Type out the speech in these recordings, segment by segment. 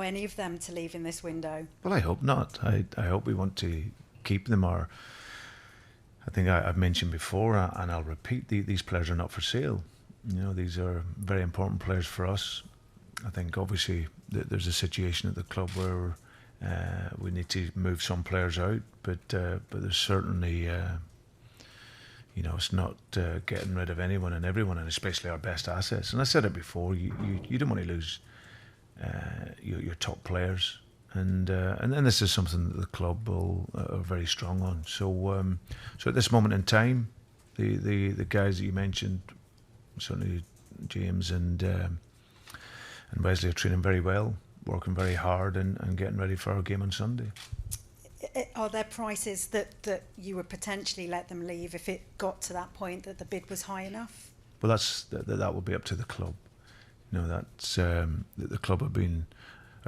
any of them to leave in this window? Well, I hope not. I hope we want to keep them. Or I think I've mentioned before, and I'll repeat, these players are not for sale. These are very important players for us. I think obviously there's a situation at the club where we need to move some players out, but there's certainly it's not getting rid of anyone and everyone, and especially our best assets. And I said it before, you don't want to lose your top players, and then this is something that the club are very strong on. So at this moment in time, the guys that you mentioned, certainly James and Wesley, are training very well, working very hard, and getting ready for our game on Sunday. Are there prices that you would potentially let them leave if it got to that point that the bid was high enough? Well, that will be up to the club. That's the club have been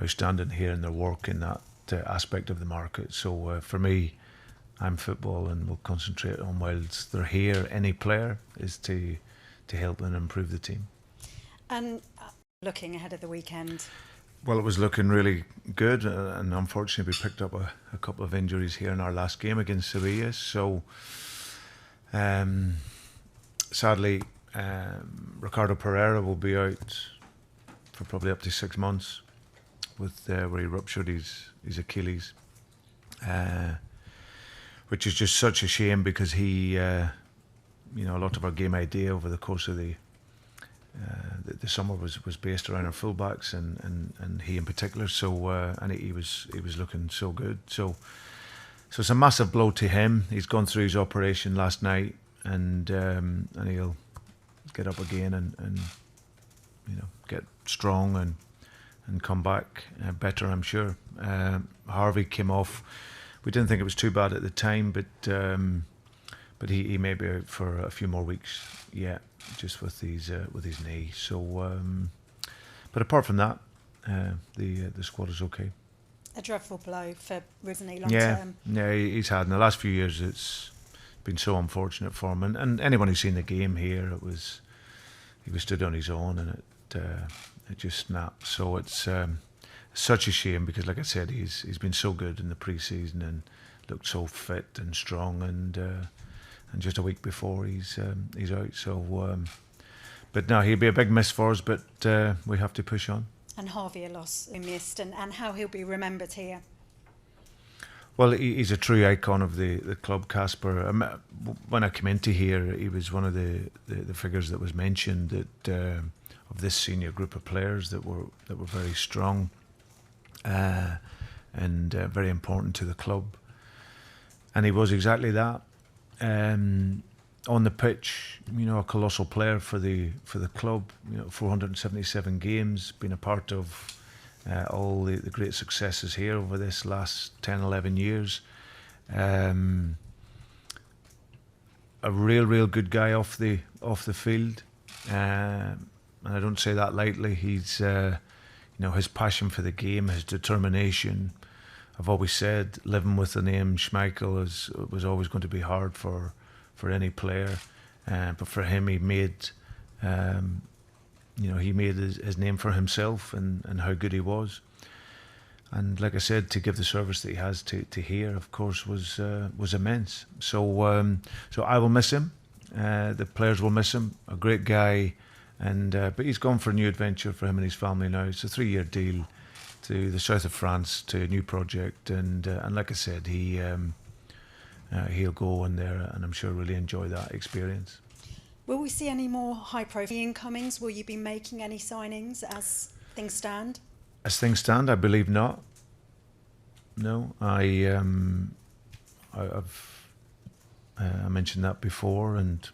outstanding here in their work in that aspect of the market. So for me, I'm football, and we'll concentrate on, whilst they're here, any player is to help and improve the team. And looking ahead of the weekend? Well, it was looking really good, and unfortunately we picked up a couple of injuries here in our last game against Sevilla. So sadly, Ricardo Pereira will be out for probably up to 6 months with where he ruptured his achilles, which is just such a shame, because he, a lot of our game idea over the course of the summer was based around our fullbacks, and he in particular. So and he was looking so good. So it's a massive blow to him. He's gone through his operation last night, and he'll get up again and get strong and come back better, I'm sure. Harvey came off. We didn't think it was too bad at the time, but he may be out for a few more weeks yet, just with his knee. So, but apart from that, the squad is okay. A dreadful blow for Risley long term. Yeah, he's had in the last few years. It's been so unfortunate for him, and anyone who's seen the game here, he was stood on his own, and it just snapped. So it's such a shame, because, like I said, he's been so good in the pre-season and looked so fit and strong, and just a week before he's out. So, but no, he'll be a big miss for us. But we have to push on. And Harvey, a loss we missed, and how he'll be remembered here. Well, he's a true icon of the club, Casper. When I came into here, he was one of the figures that was mentioned that of this senior group of players that were very strong and very important to the club. And he was exactly that. On the pitch, a colossal player for the club. 477 games, been a part of all the great successes here over this last 10, 11 years. A real good guy off the field, and I don't say that lightly. He's his passion for the game, his determination. I've always said living with the name Schmeichel was always going to be hard for any player, but for him, he made his name for himself and how good he was. And like I said, to give the service that he has to here, of course, was immense. So I will miss him. The players will miss him. A great guy, but he's gone for a new adventure for him and his family now. It's a 3-year deal to the south of France, to a new project, and like I said, he'll go in there, and I'm sure really enjoy that experience. Will we see any more high-profile incomings? Will you be making any signings as things stand? As things stand, I believe not. No, I mentioned that before, and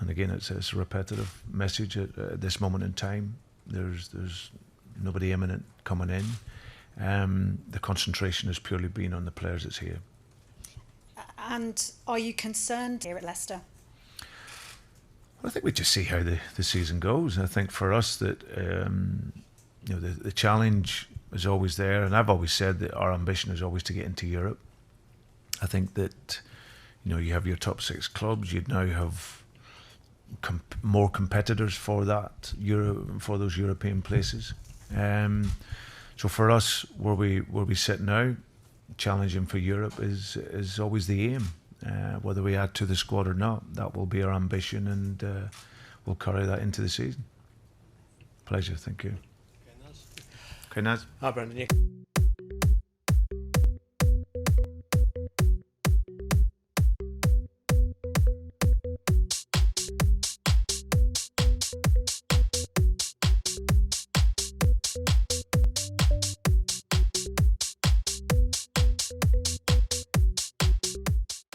again, it's a repetitive message at this moment in time. There's nobody imminent coming in. The concentration has purely been on the players that's here. And are you concerned here at Leicester? Well, I think we just see how the season goes. I think for us that the challenge is always there, and I've always said that our ambition is always to get into Europe. I think that you have your top 6 clubs. You'd now have more competitors for that for those European places. So So for us, where we sit now, challenging for Europe is always the aim. Whether we add to the squad or not, that will be our ambition, and we'll carry that into the season. Pleasure, thank you. Okay, Naz. Okay, Naz. Hi, Brendan.